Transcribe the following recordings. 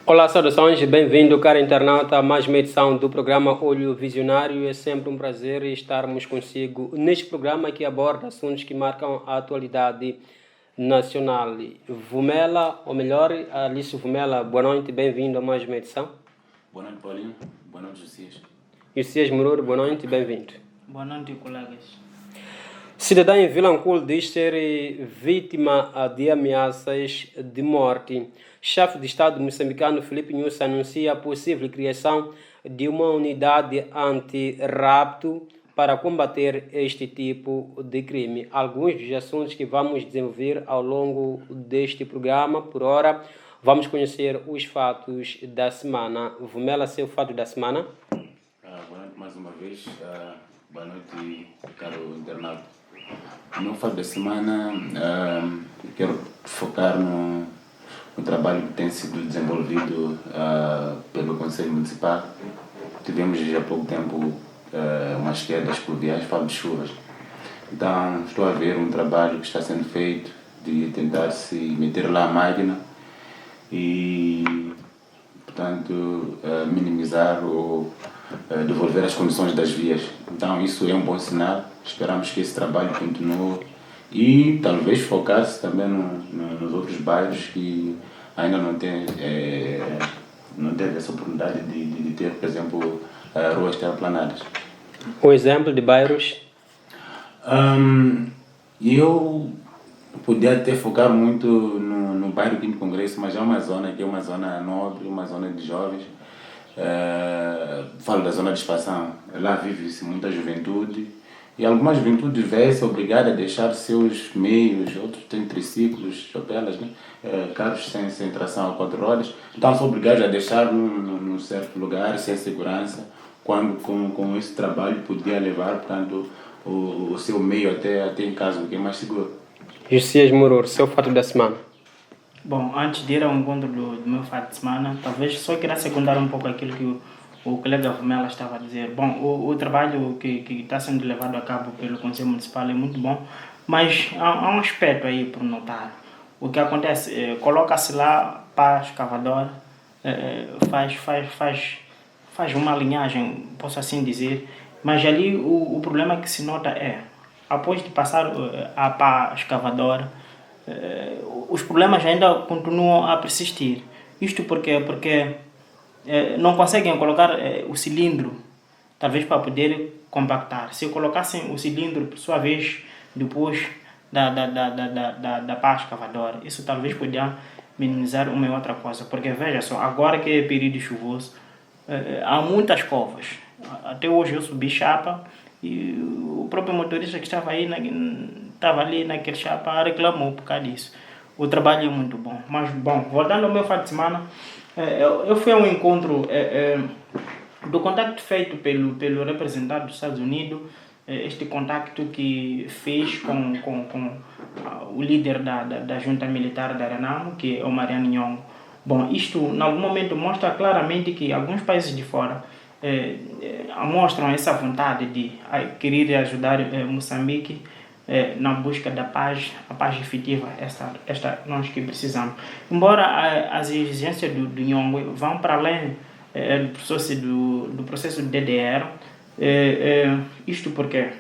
Olá, saudações, bem-vindo, caro internauta, a mais uma edição do programa Olho Visionário. É sempre um prazer estarmos consigo neste programa que aborda assuntos que marcam a atualidade nacional. Vumela, ou melhor, Alice Vumela, boa noite, bem-vindo a mais uma edição. Boa noite, Paulinho. Boa noite, Josias. Josias Mururo, boa noite, bem-vindo. Boa noite, colegas. Cidadã em Vilanculo diz ser vítima de ameaças de morte. Chefe de Estado moçambicano Filipe Nyusi anuncia a possível criação de uma unidade anti-rapto para combater este tipo de crime. Alguns dos assuntos que vamos desenvolver ao longo deste programa. Por hora, vamos conhecer os fatos da semana. Vumela, seu fato da semana. Boa noite mais uma vez. Boa noite, caro internauta. O meu fato da semana, eu quero focar no trabalho que tem sido desenvolvido pelo Conselho Municipal. Tivemos há pouco tempo umas quedas pluviais, falo de chuvas. Então, estou a ver um trabalho que está sendo feito de tentar se meter lá a máquina e, portanto, minimizar ou devolver as condições das vias. Então, isso é um bom sinal. Esperamos que esse trabalho continue e talvez focar-se também nos outros bairros que ainda não teve essa oportunidade de ter, por exemplo, ruas terraplanadas. Um exemplo de bairros? Eu podia até focar muito no bairro Quinto Congresso, mas é uma zona que é uma zona nobre, uma zona de jovens. Falo da zona de expansão. Lá vive-se muita juventude. E alguma juventude vê-se obrigada a deixar seus meios, outros têm triciclos, chopelas, né? Carros sem tração a 4 rodas. Então são obrigados a deixar num certo lugar, sem segurança, quando com esse trabalho podia levar, portanto, o seu meio até em casa, o que é mais seguro. Josias Mururo, seu fato da semana. Bom, antes de ir ao encontro do meu fato de semana, talvez só queira secundar um pouco aquilo que o colega Vumela estava a dizer. Bom, o trabalho que está sendo levado a cabo pelo Conselho Municipal é muito bom, mas há um aspecto aí por notar. O que acontece, coloca-se lá para a escavadora, faz uma linhagem, posso assim dizer, mas ali o problema que se nota é, após de passar a pá escavadora, os problemas ainda continuam a persistir. Isto porque não conseguem colocar o cilindro, talvez para poder compactar. Se colocassem o cilindro, por sua vez, depois da pá escavadora, isso talvez podia minimizar uma e outra coisa. Porque veja só, agora que é período chuvoso, há muitas covas. Até hoje eu subi chapa e o próprio motorista que estava ali naquele chapa reclamou por causa disso. O trabalho é muito bom. Mas, bom, voltando ao meu fato de semana, eu fui a um encontro do contacto feito pelo representante dos Estados Unidos, este contacto que fez com o líder da junta militar da Renamo, que é o Mariano Nhongo. Bom, isto, em algum momento, mostra claramente que alguns países de fora mostram essa vontade de querer ajudar Moçambique na busca da paz, a paz efetiva, esta nós que precisamos. Embora as exigências do Nhongo vão para além do processo de DDR, isto porque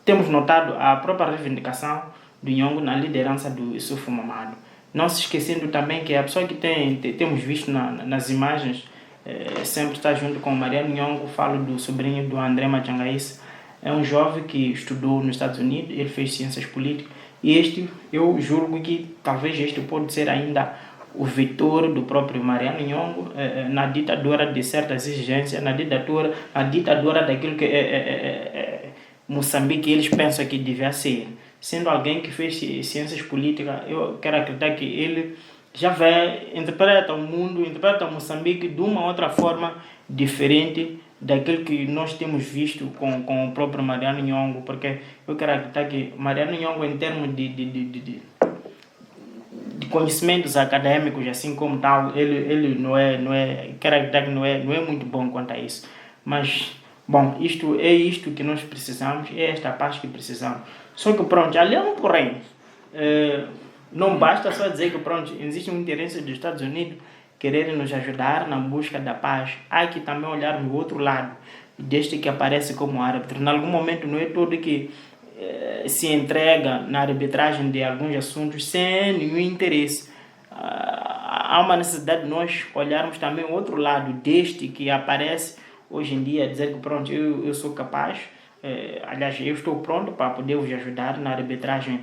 temos notado a própria reivindicação do Nhongo na liderança do Issoufou Mamadou. Não se esquecendo também que a pessoa que temos visto nas imagens sempre está junto com o Mariano Nhongo. Falo do sobrinho do André Machangaíce. É um jovem que estudou nos Estados Unidos, ele fez ciências políticas, e eu julgo que talvez este pode ser ainda o vetor do próprio Mariano Nhongo na ditadura de certas exigências, na ditadura daquilo que Moçambique eles pensam que devia ser. Sendo alguém que fez ciências políticas, eu quero acreditar que ele já interpreta o mundo, interpreta Moçambique de uma outra forma diferente daquilo que nós temos visto com o próprio Mariano Nhongo, porque eu quero acreditar que Mariano Nhongo, em termos de conhecimentos acadêmicos, assim como tal, ele não é, quer não é muito bom quanto a isso. Mas, bom, isto que nós precisamos, é esta paz que precisamos. Só que, pronto, ali é um porém. Não basta só dizer que, pronto, existe um interesse dos Estados Unidos querer nos ajudar na busca da paz. Há que também olhar no outro lado, deste que aparece como árbitro. Em algum momento não é todo que se entrega na arbitragem de alguns assuntos sem nenhum interesse. Há uma necessidade de nós olharmos também o outro lado deste que aparece hoje em dia, dizer que pronto, eu sou capaz, aliás, eu estou pronto para poder vos ajudar na arbitragem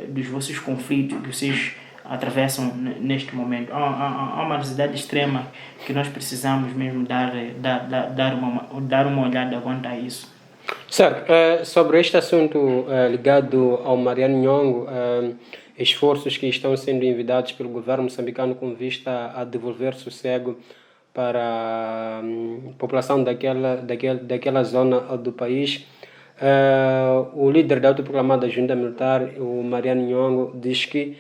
dos vossos conflitos que vocês atravessam neste momento. Há uma necessidade extrema que nós precisamos mesmo dar uma olhada quanto a isso. Certo. Sobre este assunto ligado ao Mariano Nhongo, esforços que estão sendo enviados pelo governo moçambicano com vista a devolver sossego para a população daquela zona do país. O líder da autoproclamada junta militar, o Mariano Nhongo, diz que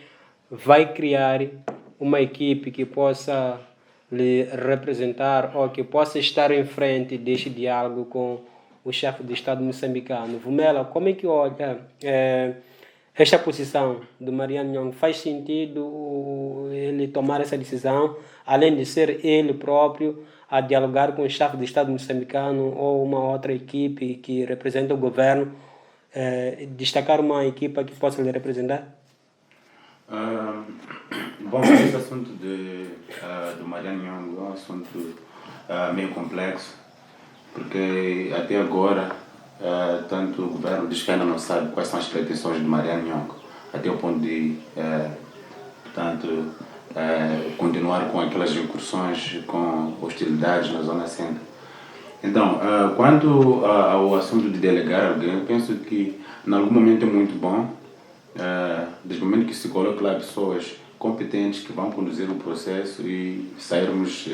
vai criar uma equipe que possa lhe representar ou que possa estar em frente deste diálogo com o chefe de Estado moçambicano. Vumela, como é que olha esta posição do Mariano Nhongo? Faz sentido ele tomar essa decisão, além de ser ele próprio a dialogar com o chefe de Estado moçambicano ou uma outra equipe que representa o governo, destacar uma equipa que possa lhe representar? Bom, esse assunto do Mariano Nhongo é um assunto meio complexo, porque até agora tanto o governo diz que ainda não sabe quais são as pretensões de Mariano Nhongo, até o ponto de continuar com aquelas incursões, com hostilidades na zona centro. Então, quanto ao assunto de delegar alguém, eu penso que em algum momento é muito bom, desde o momento que se coloque lá pessoas competentes que vão conduzir o processo e sairmos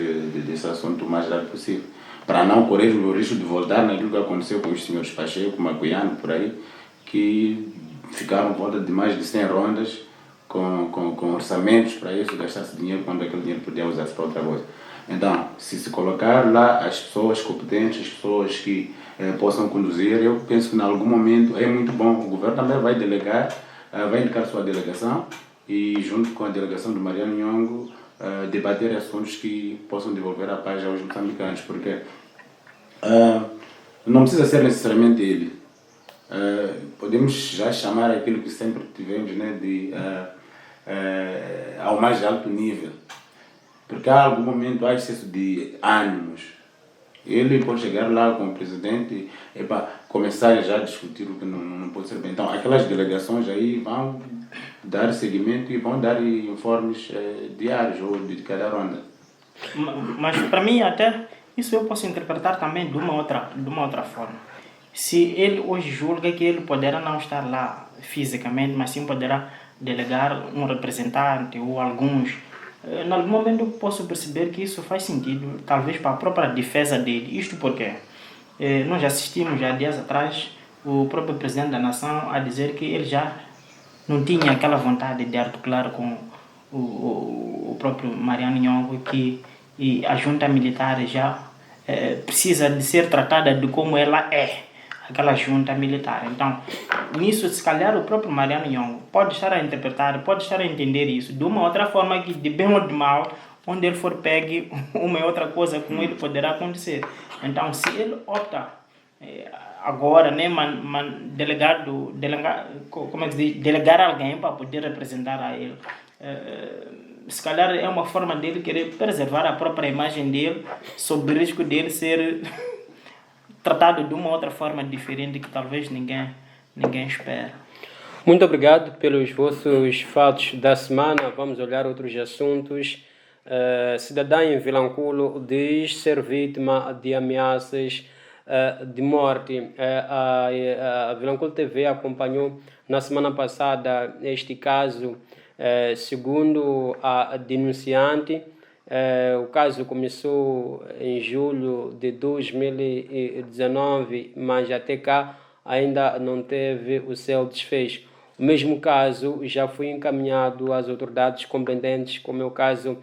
desse assunto o mais rápido possível, para não correr o risco de voltar naquilo que aconteceu com os senhores Pacheco, Macuiano, por aí, que ficaram em volta de mais de 100 rondas com orçamentos para isso, gastar-se dinheiro quando aquele dinheiro podia usar-se para outra coisa. Então, se colocar lá as pessoas competentes, as pessoas que possam conduzir, eu penso que em algum momento é muito bom. O governo também vai delegar, vai indicar sua delegação e, junto com a delegação do Mariano Nhongo, debater assuntos que possam devolver a paz aos moçambicanos, porque não precisa ser necessariamente ele. Podemos já chamar aquilo que sempre tivemos, né, de ao mais alto nível, porque há algum momento há excesso de ânimos. Ele pode chegar lá com o presidente e começar já a discutir o que não pode ser bem. Então, aquelas delegações aí vão dar seguimento e vão dar informes diários ou de cada ronda. Mas para mim até isso eu posso interpretar também de uma outra forma. Se ele hoje julga que ele poderá não estar lá fisicamente, mas sim poderá delegar um representante ou alguns, em algum momento eu posso perceber que isso faz sentido, talvez para a própria defesa dele. Isto porque nós assistimos há dias atrás o próprio presidente da nação a dizer que ele já não tinha aquela vontade de articular com o próprio Mariano Nhongo, que a junta militar já precisa de ser tratada de como ela é, aquela junta militar. Então, nisso, se calhar, o próprio Mariano Nhongo pode estar a interpretar, pode estar a entender isso de uma outra forma, que de bem ou de mal, onde ele for pegue, uma e outra coisa com ele poderá acontecer. Então, se ele opta agora, né, delegar alguém para poder representar a ele, se calhar é uma forma dele querer preservar a própria imagem dele, sob o risco dele ser tratado de uma outra forma diferente que talvez ninguém espera. Muito obrigado pelos vossos fatos da semana. Vamos olhar outros assuntos. Cidadã em Vilanculo diz ser vítima de ameaças de morte. A Vilanculo TV acompanhou na semana passada este caso. Segundo a denunciante, o caso começou em julho de 2019, mas até cá ainda não teve o seu desfecho. O mesmo caso já foi encaminhado às autoridades competentes, como é o caso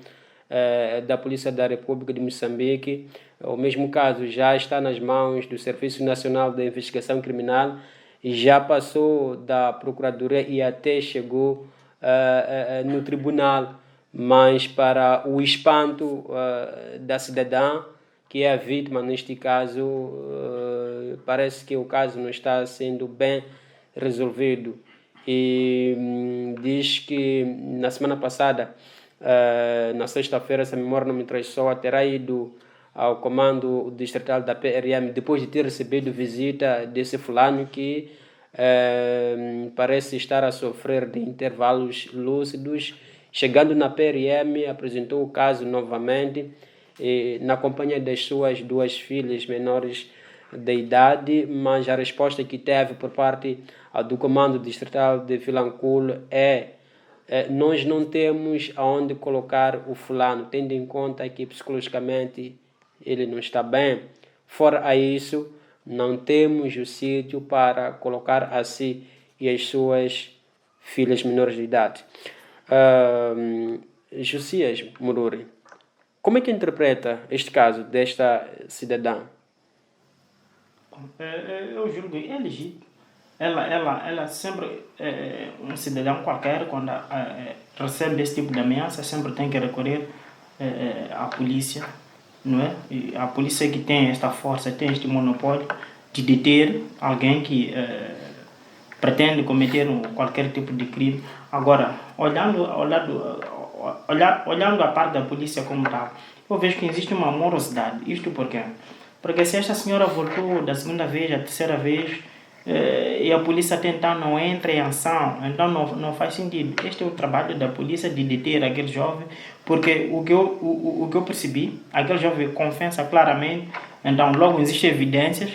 da Polícia da República de Moçambique. O mesmo caso já está nas mãos do Serviço Nacional de Investigação Criminal, e já passou da Procuradoria e até chegou no tribunal, mas para o espanto da cidadã, que é a vítima neste caso, parece que o caso não está sendo bem resolvido. E diz que na semana passada, na sexta-feira, se a memória não me traiçoa, terá ido ao comando distrital da PRM depois de ter recebido visita desse fulano que parece estar a sofrer de intervalos lúcidos. Chegando na PRM, apresentou o caso novamente, na companhia das suas 2 filhas menores de idade, mas a resposta que teve por parte do comando distrital de Vilanculo nós não temos aonde colocar o fulano, tendo em conta que psicologicamente ele não está bem. Fora isso, não temos o sítio para colocar a si e as suas filhas menores de idade. Josias Mururi, como é que interpreta este caso desta cidadã? Eu julgo que é legítimo. Ela sempre, um cidadão qualquer, quando recebe esse tipo de ameaça, sempre tem que recorrer à polícia, não é? E a polícia que tem esta força, tem este monopólio de deter alguém que pretende cometer qualquer tipo de crime. Agora, olhando a parte da polícia como tal, eu vejo que existe uma morosidade. Isto por quê? Porque se esta senhora voltou da segunda vez, a terceira vez, e a polícia até então não entra em ação, então não faz sentido. Este é o trabalho da polícia, de deter aquele jovem, porque o que eu percebi, aquele jovem confessa claramente, então logo existem evidências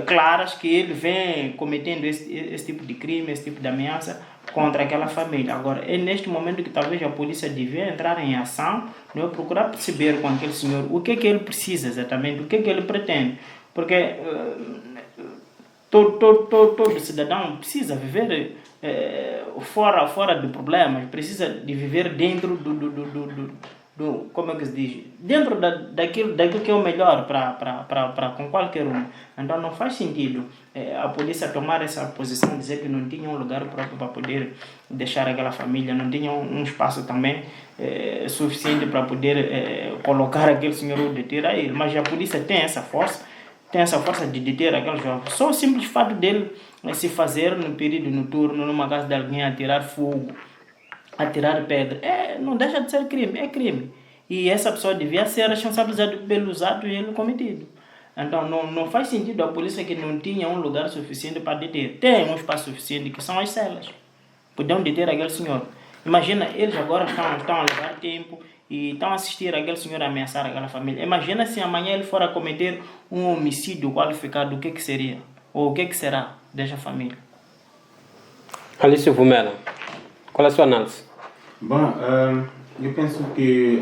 claras que ele vem cometendo esse tipo de crime, esse tipo de ameaça contra aquela família. Agora, é neste momento que talvez a polícia devia entrar em ação, não é? Procurar perceber com aquele senhor o que é que ele precisa exatamente, o que é que ele pretende, porque todo cidadão precisa viver fora de problemas, precisa de viver dentro do como é que se diz? Dentro daquilo que é o melhor para com qualquer um. Então não faz sentido a polícia tomar essa posição, dizer que não tinha um lugar próprio para poder deixar aquela família, não tinha um espaço também suficiente para poder colocar aquele senhor ou deter a ele. Mas a polícia tem essa força de deter aquele jovem. Só o simples fato dele se fazer no período noturno, numa casa de alguém, atirar fogo, atirar pedra, não deixa de ser crime, é crime. E essa pessoa devia ser responsabilizada pelos atos ele cometido. Então não faz sentido a polícia que não tinha um lugar suficiente para deter. Tem um espaço suficiente, que são as celas. Podiam deter aquele senhor. Imagina, eles agora estão a levar tempo e estão a assistir aquele senhor ameaçar aquela família. Imagina se amanhã ele for a cometer um homicídio qualificado, o que seria? Ou o que será dessa família? Alice Vumela, qual é a sua análise? Bom, eu penso que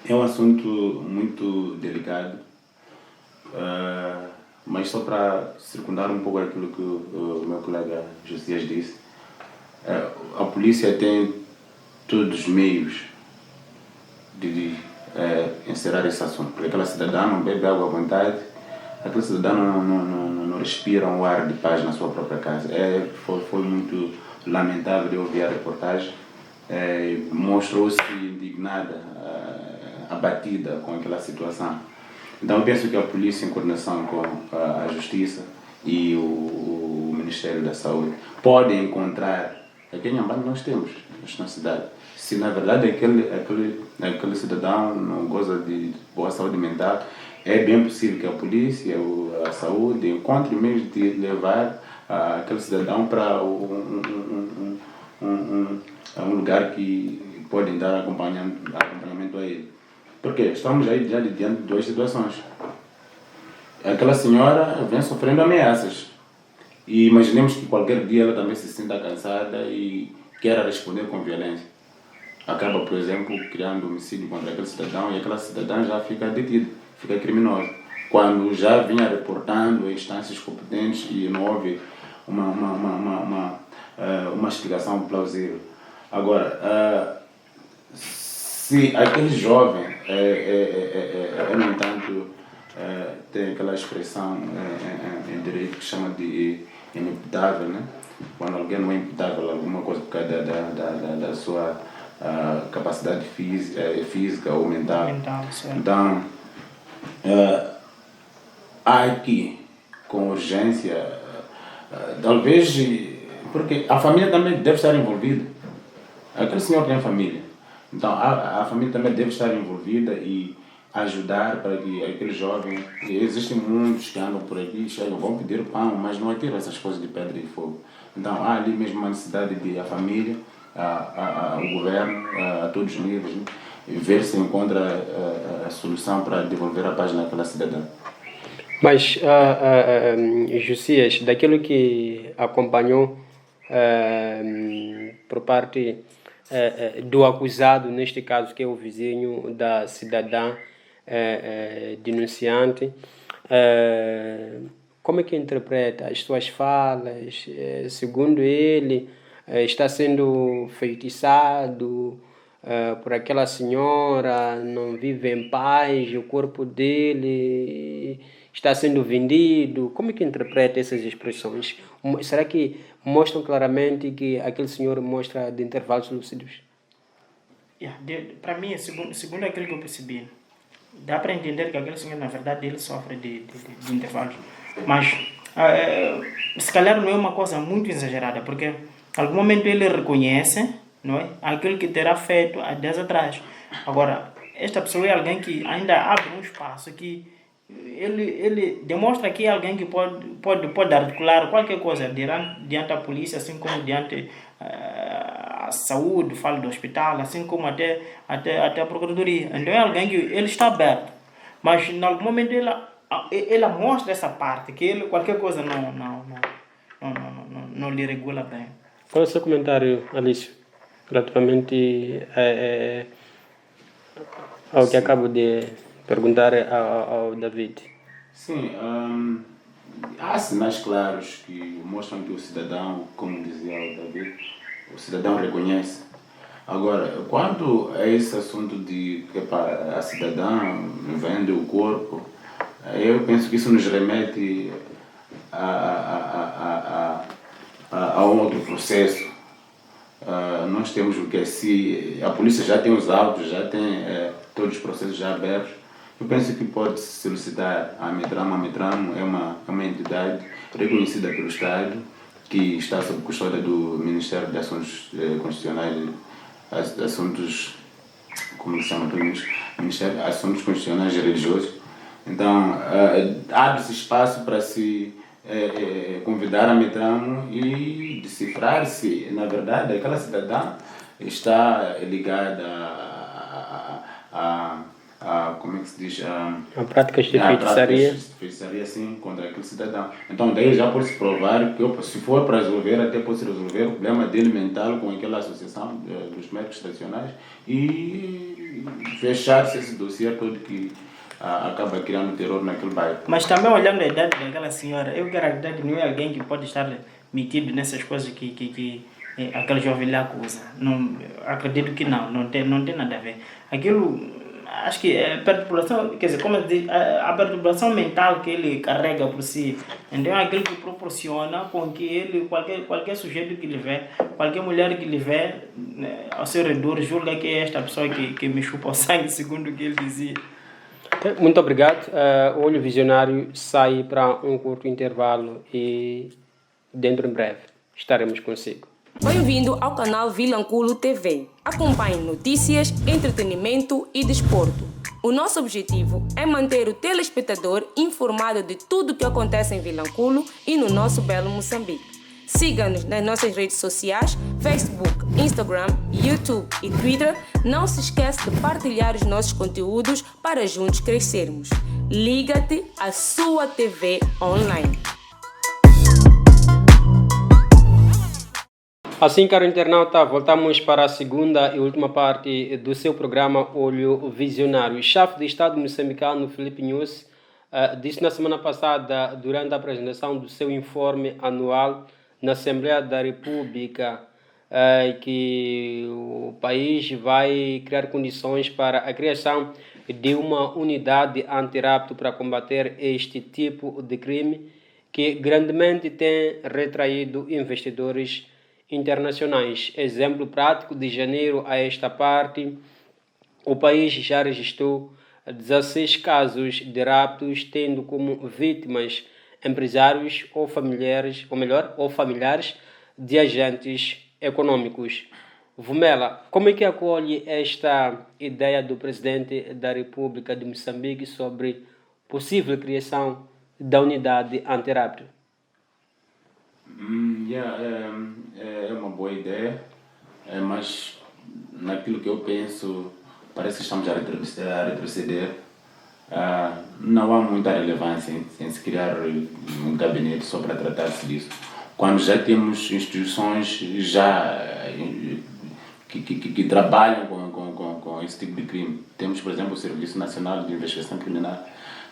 é um assunto muito delicado, mas só para circundar um pouco aquilo que o meu colega Josias disse, a polícia tem todos os meios de encerrar esse assunto, porque aquela cidadã não bebe água à vontade, aquele cidadão não respira um ar de paz na sua própria casa. Foi muito lamentável de ouvir a reportagem. Mostrou-se indignada, abatida com aquela situação. Então eu penso que a polícia, em coordenação com a Justiça e o Ministério da Saúde, podem encontrar aqui em Inhambane nós temos na cidade. Se na verdade aquele cidadão não goza de boa saúde mental, é bem possível que a polícia, a saúde, encontre meios de levar aquele cidadão para um lugar que podem dar acompanhamento a ele. Porque estamos aí já diante de 2 situações. Aquela senhora vem sofrendo ameaças. E imaginemos que qualquer dia ela também se sinta cansada e queira responder com violência. Acaba, por exemplo, criando homicídio contra aquele cidadão e aquela cidadã já fica detida, fica criminosa. Quando já vinha reportando em instâncias competentes e não houve uma explicação plausível. Agora, se aquele jovem, no entanto, tem aquela expressão em direito que chama de inimputável, né? Quando alguém não é imputável, alguma coisa por causa da sua capacidade física ou mental. Então, há aqui, com urgência, talvez, porque a família também deve estar envolvida. Aquele senhor tem família. Então, a família também deve estar envolvida e ajudar para que aquele jovem... Existem muitos que andam por aqui, chegam, vão pedir pão, mas não atiram essas coisas de pedra e fogo. Então, há ali mesmo uma necessidade de a família, o governo, a todos os níveis, né? E ver se encontra a solução para devolver a paz naquela cidadã. Mas, Josias, daquilo que acompanhou por parte do acusado, neste caso, que é o vizinho da cidadã denunciante, como é que interpreta as suas falas? Segundo ele, está sendo feitiçado por aquela senhora, não vive em paz, o corpo dele está sendo vendido. Como é que interpreta essas expressões? Será que mostram claramente que aquele senhor mostra de intervalos lúcidos? Para mim, segundo aquilo que eu percebi, dá para entender que aquele senhor, na verdade, ele sofre de intervalos. Mas, se calhar não é uma coisa muito exagerada, porque em algum momento ele reconhece, não é, aquilo que terá feito há 10 atrás. Agora, esta pessoa é alguém que ainda abre um espaço que ele demonstra que é alguém que pode articular qualquer coisa diante da polícia, assim como diante a saúde, falo do hospital, assim como até a procuradoria. Então é alguém que ele está aberto, mas em algum momento ele mostra essa parte, que ele qualquer coisa não lhe regula bem. Qual é o seu comentário, Alício, relativamente ao que acabo de perguntar ao David? Sim, há sinais claros que mostram que o cidadão, como dizia o David, o cidadão reconhece. Agora, quanto a esse assunto de que a cidadã vende o corpo, eu penso que isso nos remete a outro processo. Nós temos o que se a polícia já tem os autos, já tem todos os processos já abertos. Eu penso que pode solicitar a Ametramo. A Ametramo é uma entidade reconhecida pelo Estado, que está sob custódia do Ministério de Assuntos Constitucionais, Assuntos, como se chama pelo Ministério de Assuntos Constitucionais e Religiosos. Então, abre-se espaço para se convidar a Ametramo e decifrar se, na verdade, aquela cidadã está ligada como é que se diz? A práticas de feitiçaria, sim, contra aquele cidadão. Então, daí já pode-se provar que, se for para resolver, até pode-se resolver o problema dele mental com aquela associação dos médicos tradicionais e fechar-se esse dossiê todo que acaba criando terror naquele bairro. Mas também olhando a idade daquela senhora, eu quero acreditar que não é alguém que pode estar metido nessas coisas que aquele jovem lhe acusa. Não, acredito que não tem nada a ver. Aquilo, acho que é perturbação, quer dizer, como eu digo, a perturbação mental que ele carrega por si, então é aquilo que proporciona com que ele, qualquer sujeito que lhe vê, qualquer mulher que lhe vê ao seu redor, julga que é esta pessoa que me chupa o sangue, segundo o que ele dizia. Muito obrigado. O Olho Visionário sai para um curto intervalo e dentro em breve estaremos consigo. Bem-vindo ao canal Vilanculo TV. Acompanhe notícias, entretenimento e desporto. O nosso objetivo é manter o telespectador informado de tudo o que acontece em Vilanculo e no nosso belo Moçambique. Siga-nos nas nossas redes sociais, Facebook, Instagram, YouTube e Twitter. Não se esqueça de partilhar os nossos conteúdos para juntos crescermos. Liga-te à sua TV online. Assim, caro internauta, voltamos para a segunda e última parte do seu programa Olho Visionário. O chefe de Estado moçambicano, Filipe Nyusi, disse na semana passada, durante a apresentação do seu informe anual na Assembleia da República que o país vai criar condições para a criação de uma unidade antirrapto para combater este tipo de crime que grandemente tem retraído investidores internacionais. Exemplo prático, de janeiro a esta parte, o país já registrou 16 casos de raptos, tendo como vítimas empresários ou familiares, ou familiares de agentes econômicos. Vumela, como é que acolhe esta ideia do presidente da República de Moçambique sobre possível criação da unidade antirrapto? É uma boa ideia, mas naquilo que eu penso, parece que estamos a retroceder. Não há muita relevância em se criar um gabinete só para tratar-se disso, quando já temos instituições que trabalham com esse tipo de crime. Temos, por exemplo, o Serviço Nacional de Investigação Criminal.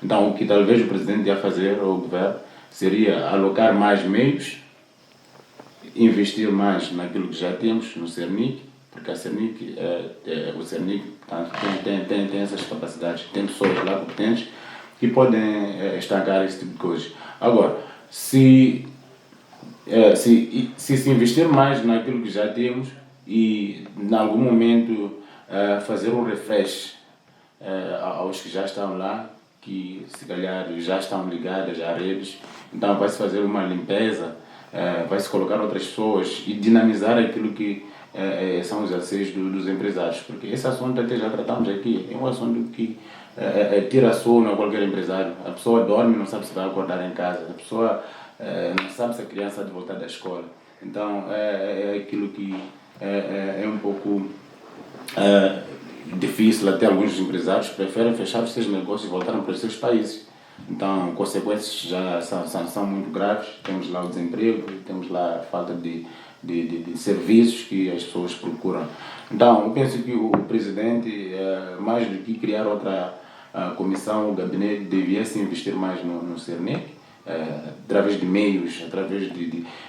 Então, o que talvez o presidente ia fazer, ou o governo, seria alocar mais meios, investir mais naquilo que já temos no CERNIC, porque o CERNIC tem essas capacidades, tem pessoas lá competentes que podem estancar esse tipo de coisas. Agora, se investir mais naquilo que já temos e, em algum momento, fazer um refresh aos que já estão lá, que se calhar já estão ligadas a redes, então vai-se fazer uma limpeza, vai-se colocar outras pessoas e dinamizar aquilo que são os acessos dos empresários, porque esse assunto até já tratamos aqui, é um assunto que tira sono a qualquer empresário. A pessoa dorme, não sabe se vai acordar em casa, a pessoa não sabe se a criança vai voltar da escola. Então é aquilo que é um pouco difícil. Até alguns empresários preferem fechar os seus negócios e voltarem para os seus países. Então, consequências já são muito graves. Temos lá o desemprego, temos lá a falta de serviços que as pessoas procuram. Então, eu penso que o presidente, mais do que criar outra comissão, o gabinete devia se investir mais no CERNIC, através de meios, através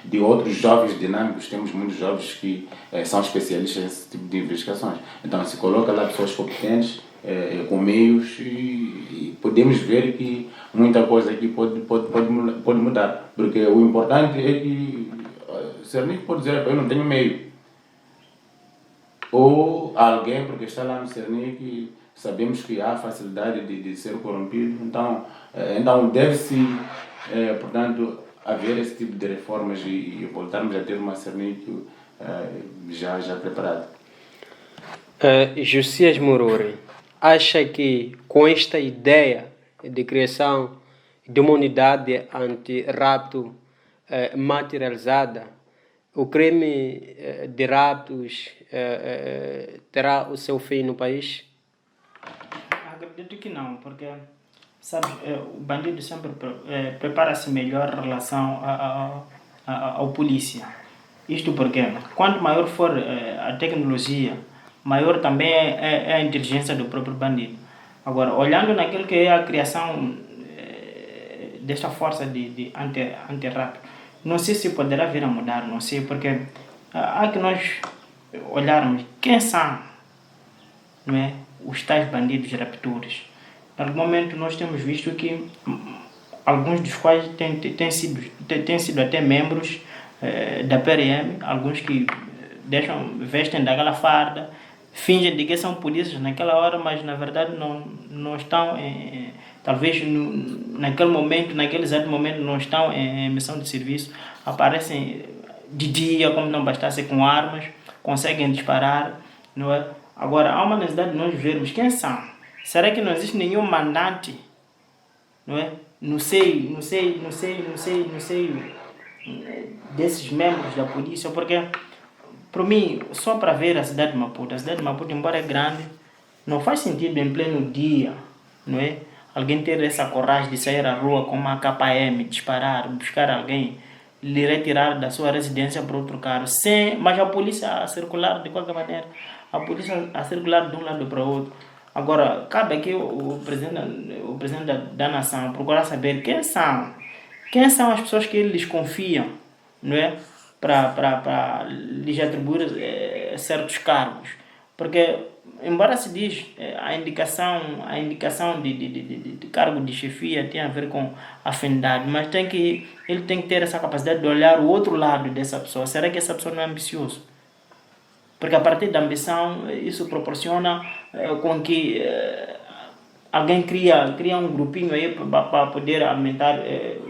de outros jovens dinâmicos. Temos muitos jovens que são especialistas nesse tipo de investigações. Então, se coloca lá pessoas competentes, com meios, e podemos ver que muita coisa aqui pode mudar. Porque o importante é que o CERNIC pode dizer: eu não tenho meio. Ou alguém, porque está lá no CERNIC, sabemos que há facilidade de ser corrompido. Então deve-se, portanto, haver esse tipo de reformas e voltarmos a ter uma CERNIC já preparada. Josias Morori, acha que com esta ideia de criação de uma unidade anti-rapto materializada, o crime de raptos terá o seu fim no país? Acredito que não, porque sabe, o bandido sempre prepara-se melhor em relação ao polícia. Isto porque quanto maior for a tecnologia, maior também é a inteligência do próprio bandido. Agora, olhando naquilo que é a criação desta força de anti-rapto, não sei se poderá vir a mudar, não sei, porque há que nós olharmos quem são, não é, os tais bandidos raptores. Em algum momento nós temos visto que alguns dos quais têm sido até membros da PRM, alguns que vestem daquela farda, fingem de que são polícias naquela hora, mas na verdade não estão, talvez naquele momento, naquele exato momento, não estão em missão de serviço. Aparecem de dia, como não bastasse, com armas, conseguem disparar, não é? Agora, há uma necessidade de nós vermos quem são. Será que não existe nenhum mandante, não é? Não sei, desses membros da polícia, porque, para mim, só para ver a cidade de Maputo, embora é grande, não faz sentido em pleno dia, não é? Alguém ter essa coragem de sair à rua com uma KM, disparar, buscar alguém, lhe retirar da sua residência para outro carro, mas a polícia a circular de qualquer maneira, a polícia a circular de um lado para o outro. Agora, cabe aqui o presidente da nação procurar saber quem são as pessoas que eles confiam, não é? Para lhes atribuir certos cargos. Porque, embora se diz a indicação de cargo de chefia tem a ver com afinidade, mas ele tem que ter essa capacidade de olhar o outro lado dessa pessoa. Será que essa pessoa não é ambiciosa? Porque a partir da ambição, isso proporciona com que alguém cria um grupinho aí para poder alimentar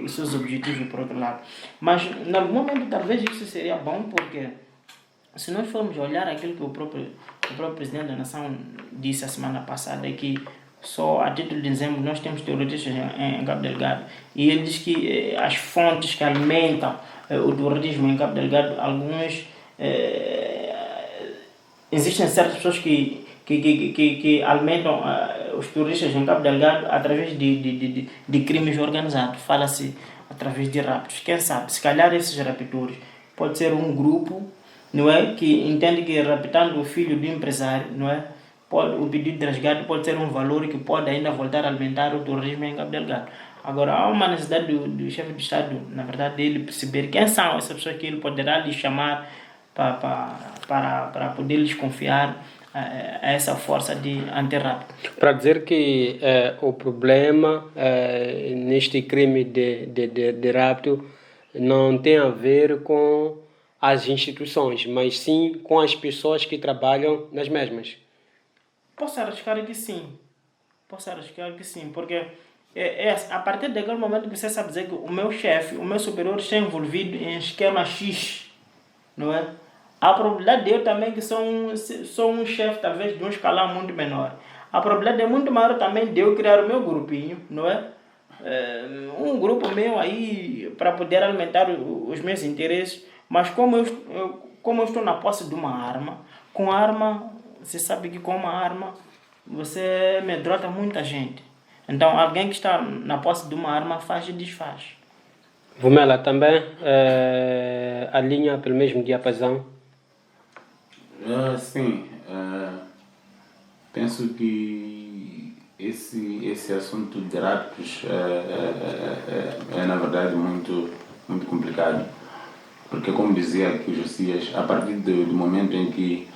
os seus objetivos por outro lado. Mas, em algum momento, talvez isso seria bom, porque se nós formos olhar aquilo que o próprio presidente da nação disse a semana passada, que só a título de exemplo nós temos terroristas em Cabo Delgado, e ele diz que as fontes que alimentam o terrorismo em Cabo Delgado, alguns existem certas pessoas que alimentam os turistas em Cabo Delgado através de crimes organizados. Fala-se através de raptos. Quem sabe, se calhar esses raptores pode ser um grupo, não é, que entende que raptando o filho do empresário, não é, o pedido de resgate pode ser um valor que pode ainda voltar a alimentar o turismo em Cabo Delgado. Agora, há uma necessidade do chefe de Estado, na verdade, dele perceber quem são essas pessoas que ele poderá lhes chamar para poder lhes confiar a essa força de antirrapto. Para dizer que o problema neste crime de rapto não tem a ver com as instituições, mas sim com as pessoas que trabalham nas mesmas. Posso arriscar que sim, porque a partir daquele momento que você sabe dizer que o meu chefe, o meu superior está envolvido em esquema X, não é? A probabilidade de eu também, que sou um chefe talvez de um escalão muito menor, a probabilidade é muito maior também de eu criar o meu grupinho, não é? Um grupo meu aí para poder alimentar os meus interesses, mas como eu estou na posse de uma arma, com arma, você sabe que com uma arma você amedronta muita gente. Então alguém que está na posse de uma arma faz e desfaz. Vumela também alinha pelo mesmo diapasão? Sim, penso que esse assunto de raptos é na verdade muito, muito complicado, porque, como dizia aqui o Josias, a partir do momento em que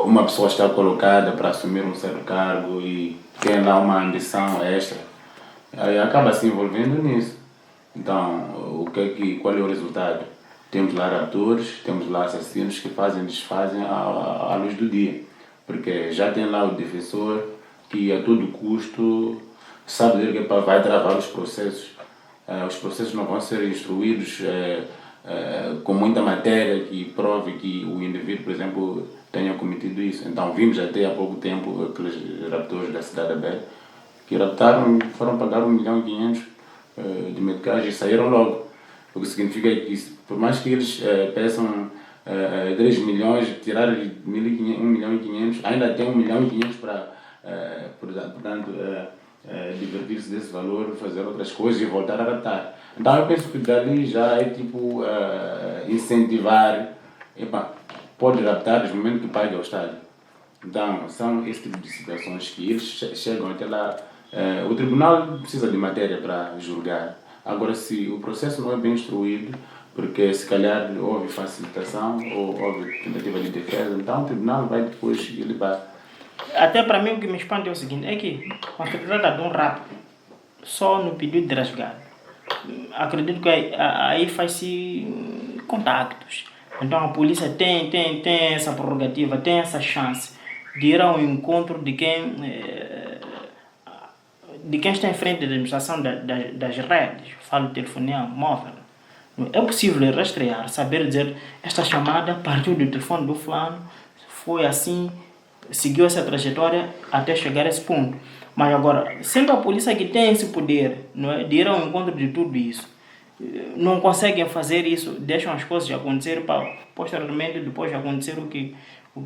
uma pessoa está colocada para assumir um certo cargo e tem lá uma ambição extra, acaba se envolvendo nisso. Então, qual é o resultado? Temos lá raptores, temos lá assassinos que fazem e desfazem à luz do dia. Porque já tem lá o defensor que a todo custo sabe que vai travar os processos. Os processos não vão ser instruídos com muita matéria que prove que o indivíduo, por exemplo, tenha cometido isso. Então vimos até há pouco tempo aqueles raptores da Cidade Aberta que raptaram, foram pagar 1.500.000 de meticais e saíram logo. O que significa que, por mais que eles peçam 3 milhões, tirar 1.500.000, ainda tem 1.500.000 para, portanto, divertir-se desse valor, fazer outras coisas e voltar a raptar. Então eu penso que dali já é tipo incentivar, pode raptar no momento que paga ao Estado. Então são esse tipo de situações que eles chegam até lá. O tribunal precisa de matéria para julgar. Agora, se o processo não é bem instruído, porque se calhar houve facilitação ou houve tentativa de defesa, então o tribunal vai depois delibar. Até para mim o que me espanta é o seguinte, é que quando se trata de um rapto, só no pedido de resgate, acredito que aí faz-se contactos. Então a polícia tem essa prerrogativa, tem essa chance de ir ao encontro de quem está em frente da administração das redes, falo de telefonia móvel. É possível rastrear, saber dizer, esta chamada partiu do telefone do fulano, foi assim, seguiu essa trajetória até chegar a esse ponto. Mas agora, sendo a polícia que tem esse poder, não é, de ir ao encontro de tudo isso, não conseguem fazer isso, deixam as coisas acontecer para posteriormente, depois de acontecer o que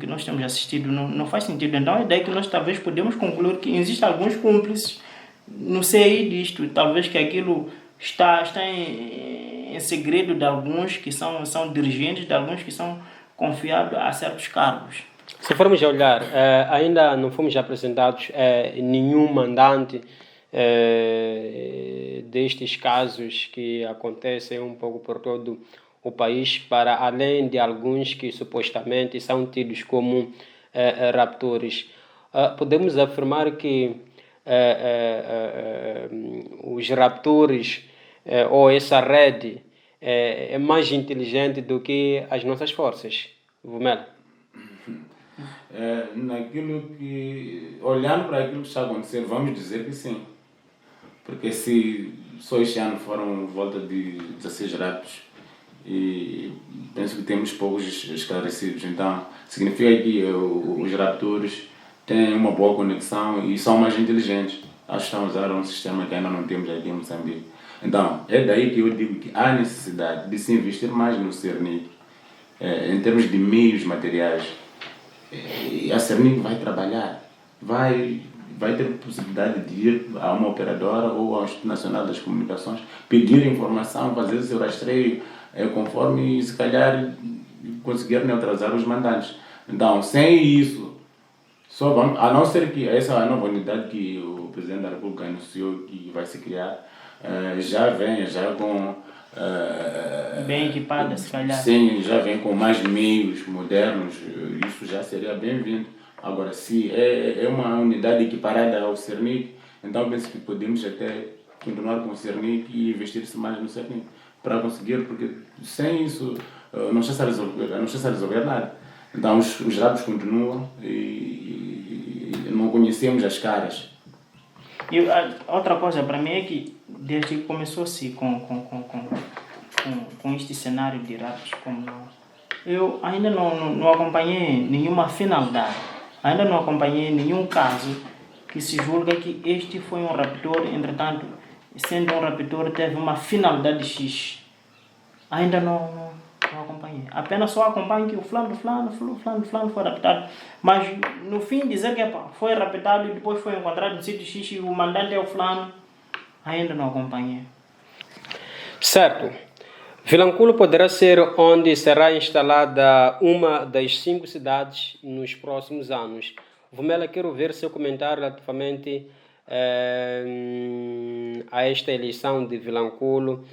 nós temos assistido, não faz sentido. Então é daí que nós talvez podemos concluir que existem alguns cúmplices no CI disto, talvez que aquilo está em segredo de alguns que são dirigentes, de alguns que são confiados a certos cargos. Se formos a olhar, ainda não fomos apresentados nenhum mandante destes casos que acontecem um pouco por todo o país, para além de alguns que supostamente são tidos como raptores. Podemos afirmar que os raptores ou essa rede é mais inteligente do que as nossas forças. Vumela. Olhando para aquilo que está acontecendo, vamos dizer que sim. Porque se só este ano foram volta de 16 raptos, e penso que temos poucos esclarecidos, então significa que os raptores têm uma boa conexão e são mais inteligentes. Acho que estão a usar um sistema que ainda não temos aqui em Moçambique. Então, é daí que eu digo que há necessidade de se investir mais no Cernic, em termos de meios materiais. E a Cernic vai trabalhar, vai ter possibilidade de ir a uma operadora ou ao Instituto Nacional das Comunicações, pedir informação, fazer o seu rastreio, conforme, se calhar, conseguir neutralizar os mandantes. Então, sem isso, só vamos, a não ser que essa nova unidade que o Presidente da República anunciou que vai se criar, já com... bem equipada, se calhar. Sim, já vem com mais meios modernos, isso já seria bem-vindo. Agora, se é uma unidade equiparada ao Cernic, então penso que podemos até continuar com o Cernic e investir-se mais no Cernic para conseguir, porque sem isso não está a resolver nada. Então os raptos continuam e não conhecemos as caras. E outra coisa para mim é que desde que começou-se com este cenário de raptos, como eu ainda não acompanhei nenhuma finalidade. Ainda não acompanhei nenhum caso que se julga que este foi um raptor, entretanto, sendo um raptor, teve uma finalidade X. Ainda não acompanhei. Apenas só acompanho que o fulano foi raptado. Mas no fim dizer que foi raptado e depois foi encontrado no sítio X e o mandante é o fulano, ainda não acompanhei. Certo. Vilanculo poderá ser onde será instalada uma das 5 cidades nos próximos anos. Vumela, quero ver seu comentário relativamente a esta eleição de Vilanculo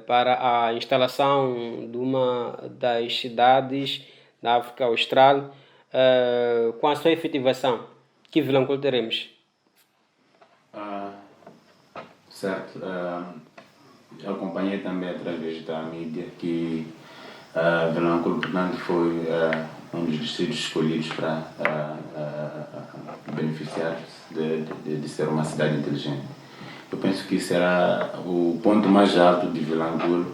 para a instalação de uma das cidades da África Austral, com a sua efetivação. Que Vilanculo teremos? Certo. Eu acompanhei também através da mídia que Vilanculo, portanto, foi um dos distritos escolhidos para beneficiar-se de ser uma cidade inteligente. Eu penso que será o ponto mais alto de Vilanculo,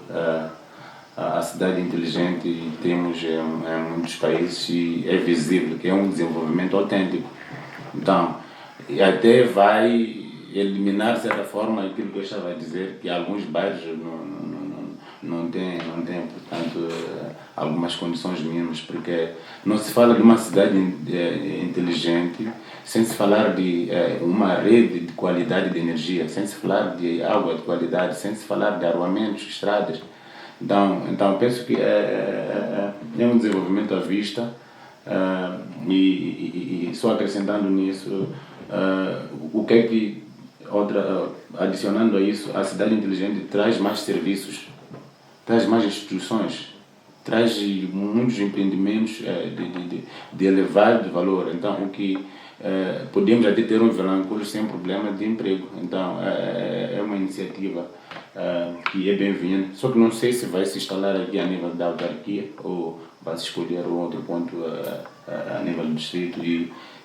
a cidade inteligente que temos em muitos países, e é visível que é um desenvolvimento autêntico. Então, até vai eliminar, de certa forma, aquilo que eu estava a dizer, que alguns bairros não têm, portanto, algumas condições mínimas, porque não se fala de uma cidade inteligente sem se falar de uma rede de qualidade de energia, sem se falar de água de qualidade, sem se falar de arruamentos, estradas. Então penso que é um desenvolvimento à vista, e só acrescentando nisso, o que é que adicionando a isso, a cidade inteligente traz mais serviços, traz mais instituições, traz muitos empreendimentos de elevado valor. Então, o que podemos até ter um Vilanculo sem problema de emprego. Então, é uma iniciativa que é bem-vinda. Só que não sei se vai se instalar aqui a nível da autarquia ou vai se escolher outro ponto a nível do distrito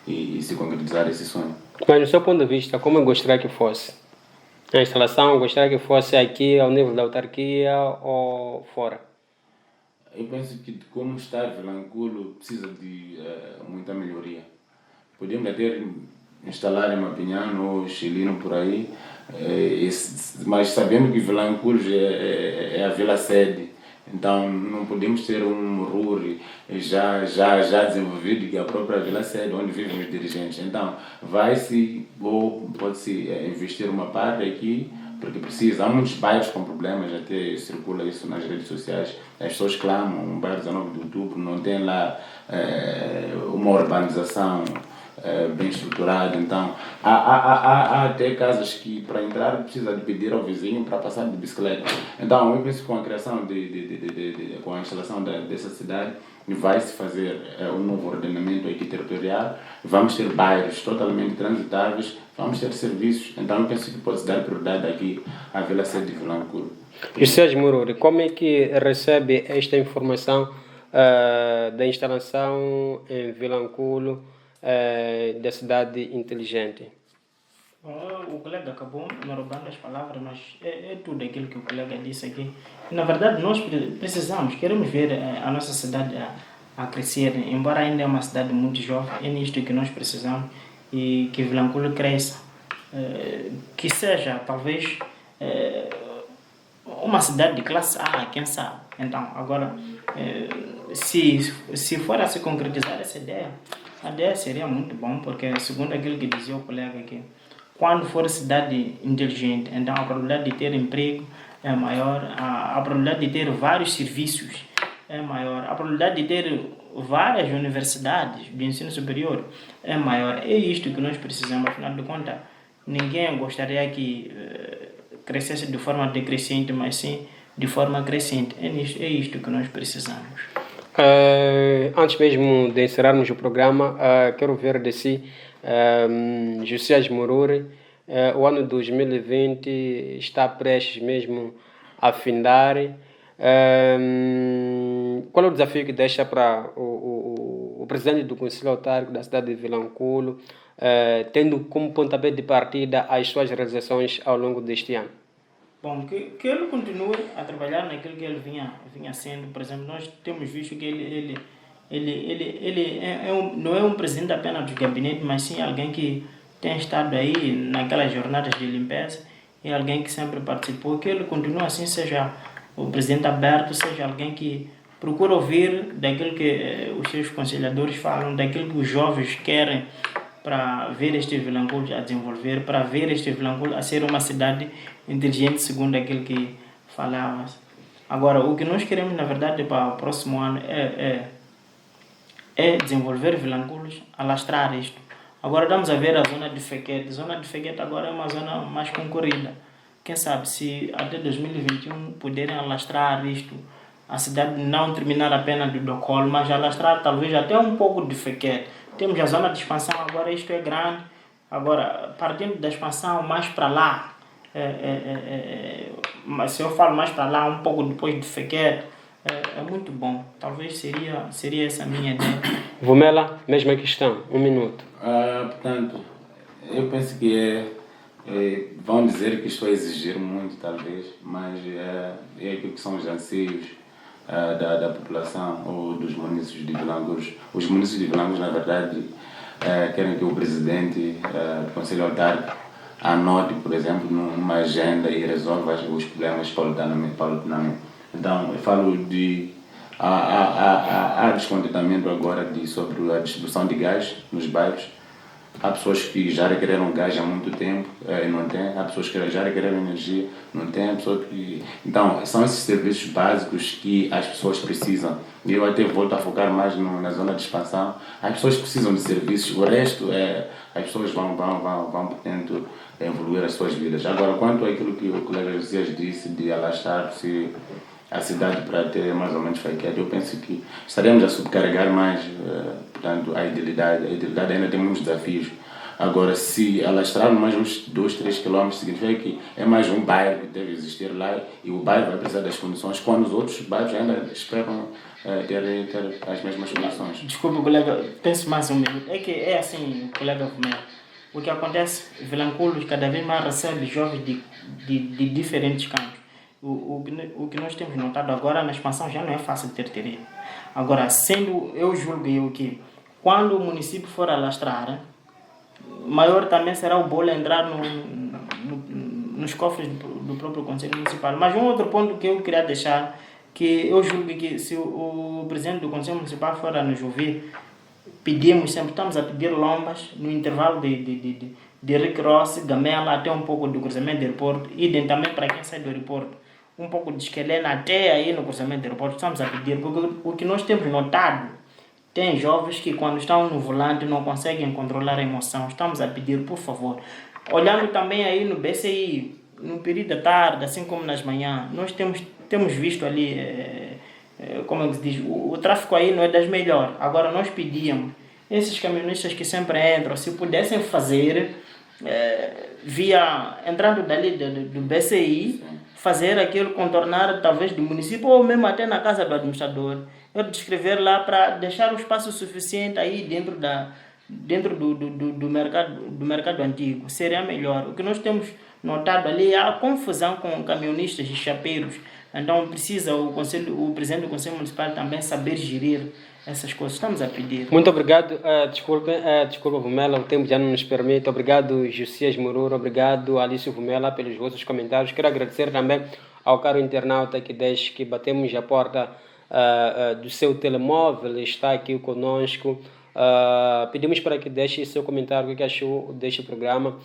e se concretizar esse sonho. Mas, no seu ponto de vista, como eu gostaria que fosse? A instalação, gostaria que fosse aqui ao nível da autarquia ou fora? Eu penso que, como está Vilanculo, precisa de muita melhoria. Podemos até instalar em Mapinhano ou Chilino por aí, mas sabendo que Vilanculo é a vila-sede, então não podemos ter um RUR já desenvolvido, que é a própria vila-sede, onde vivem os dirigentes. Então vai-se, ou pode-se investir uma parte aqui, porque precisa. Há muitos bairros com problemas, até circula isso nas redes sociais. As pessoas clamam, um bairro 19 de Outubro não tem lá uma urbanização bem estruturado. Então, há até casas que para entrar precisa de pedir ao vizinho para passar de bicicleta. Então, eu penso que com a criação, com a instalação dessa cidade, vai-se fazer um novo ordenamento aqui territorial, vamos ter bairros totalmente transitáveis, vamos ter serviços. Então, eu penso que pode-se dar prioridade aqui à Vila Sede de Vilanculo. José Moruri, como é que recebe esta informação da instalação em Vilanculo da cidade inteligente? O colega acabou me roubando as palavras, mas é tudo aquilo que o colega disse aqui. Na verdade, nós queremos ver a nossa cidade a crescer, embora ainda é uma cidade muito jovem, é nisto que nós precisamos, e que Vilanculo cresça, que seja, talvez, uma cidade de classe A, quem sabe. Então, agora, se for a se concretizar essa ideia, a ideia seria muito bom, porque segundo aquilo que dizia o colega aqui, quando for cidade inteligente, então a probabilidade de ter emprego é maior, a probabilidade de ter vários serviços é maior, a probabilidade de ter várias universidades de ensino superior é maior. É isto que nós precisamos, afinal de contas, ninguém gostaria que crescesse de forma decrescente, mas sim de forma crescente. É isto que nós precisamos. Antes mesmo de encerrarmos o programa, quero ver de si, José Moruri, o ano 2020 está prestes mesmo a findar. Qual é o desafio que deixa para o presidente do Conselho Autárquico da cidade de Vilanculo, tendo como pontapé de partida as suas realizações ao longo deste ano? Bom, que ele continue a trabalhar naquilo que ele vinha sendo. Por exemplo, nós temos visto que ele não é um presidente apenas do gabinete, mas sim alguém que tem estado aí naquelas jornadas de limpeza, e alguém que sempre participou. Que ele continue assim, seja o presidente aberto, seja alguém que procura ouvir daquilo que os seus conselhadores falam, daquilo que os jovens querem, para ver este Vilanculo a desenvolver, para ver este Vilanculo a ser uma cidade inteligente, segundo aquilo que falava. Agora, o que nós queremos, na verdade, para o próximo ano é desenvolver Vilanculo, alastrar isto. Agora vamos a ver a zona de Fequete. A zona de Fequete agora é uma zona mais concorrida. Quem sabe se até 2021 puderem alastrar isto, a cidade não terminar apenas do Docolo, mas alastrar talvez até um pouco de Fequete. Temos a zona de expansão, agora isto é grande. Agora, partindo da expansão mais para lá, mas se eu falo mais para lá, um pouco depois de Fequete, é muito bom. Talvez seria essa a minha ideia. Vumela, mesma questão, 1 minuto. Portanto, eu penso que vão dizer que estou a exigir muito, talvez, mas é aquilo que são os anseios da população ou dos municípios de Vilanculo. Os municípios de Vilanculo, na verdade, querem que o presidente do Conselho Autárquico anote, por exemplo, numa agenda e resolva os problemas paulatinamente. Então, eu falo de há descontentamento agora sobre a distribuição de gás nos bairros. Há pessoas que já requereram gás há muito tempo e não tem. Há pessoas que já requereram energia, não tem. Então, são esses serviços básicos que as pessoas precisam. E eu até volto a focar mais na zona de expansão. As pessoas precisam de serviços. O resto, as pessoas vão portanto, evoluir as suas vidas. Agora, quanto àquilo que o colega José disse de alastrar-se a cidade para ter mais ou menos Fequete, eu penso que estaremos a subcarregar mais, portanto, a idilidade. A idilidade ainda tem muitos desafios. Agora, se alastrar mais uns 2-3 km, significa que é mais um bairro que deve existir lá, e o bairro vai precisar das condições, quando os outros bairros ainda esperam ter as mesmas condições. Desculpe, colega, pense mais um minuto. É que é assim, colega Vumela. O que acontece, Vilanculo cada vez mais recebe jovens de diferentes campos. O que nós temos notado agora na expansão já não é fácil ter terreno. Agora, eu julgo que quando o município for alastrar, maior também será o bolo entrar nos cofres do próprio Conselho Municipal. Mas um outro ponto que eu queria deixar, que eu julgo que se o presidente do Conselho Municipal for a nos ouvir, estamos a pedir lombas no intervalo de Rick Ross, Gamela, até um pouco do cruzamento do aeroporto, e também para quem sai do aeroporto, um pouco de esquelena até aí no cruzamento do aeroporto. Estamos a pedir, porque o que nós temos notado Tem jovens que quando estão no volante não conseguem controlar a emoção. Estamos a pedir, por favor. Olhando também aí no BCI, no período da tarde, assim como nas manhãs, nós temos visto ali, como é que se diz, o tráfego aí não é das melhores. Agora nós pedíamos, esses caminhonistas que sempre entram, se pudessem fazer, entrando dali do BCI, fazer aquilo, contornar talvez do município ou mesmo até na casa do administrador. Eu descrever lá para deixar um espaço suficiente aí dentro do mercado antigo. Seria melhor. O que nós temos notado ali é a confusão com caminhonistas e chapeiros. Então precisa o presidente do Conselho Municipal também saber gerir essas coisas. Estamos a pedir. Muito obrigado. Desculpa, Vumela, o tempo já não nos permite. Obrigado, Josias Mururo. Obrigado, Alice Vumela, pelos vossos comentários. Quero agradecer também ao caro internauta que desde que batemos a porta do seu telemóvel está aqui conosco. Pedimos para que deixe seu comentário, o que achou deste programa,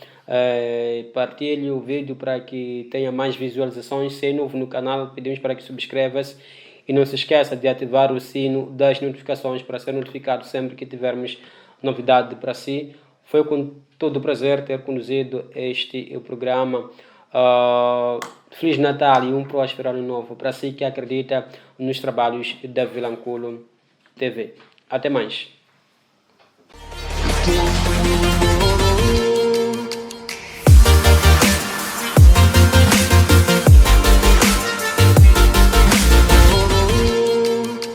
partilhe o vídeo para que tenha mais visualizações. Se é novo no canal, pedimos para que subscreva-se e não se esqueça de ativar o sino das notificações para ser notificado sempre que tivermos novidade para si. Foi com todo o prazer ter conduzido este programa. Feliz Natal e um próspero ano novo para si que acredita nos trabalhos da Vilanculo TV. Até mais.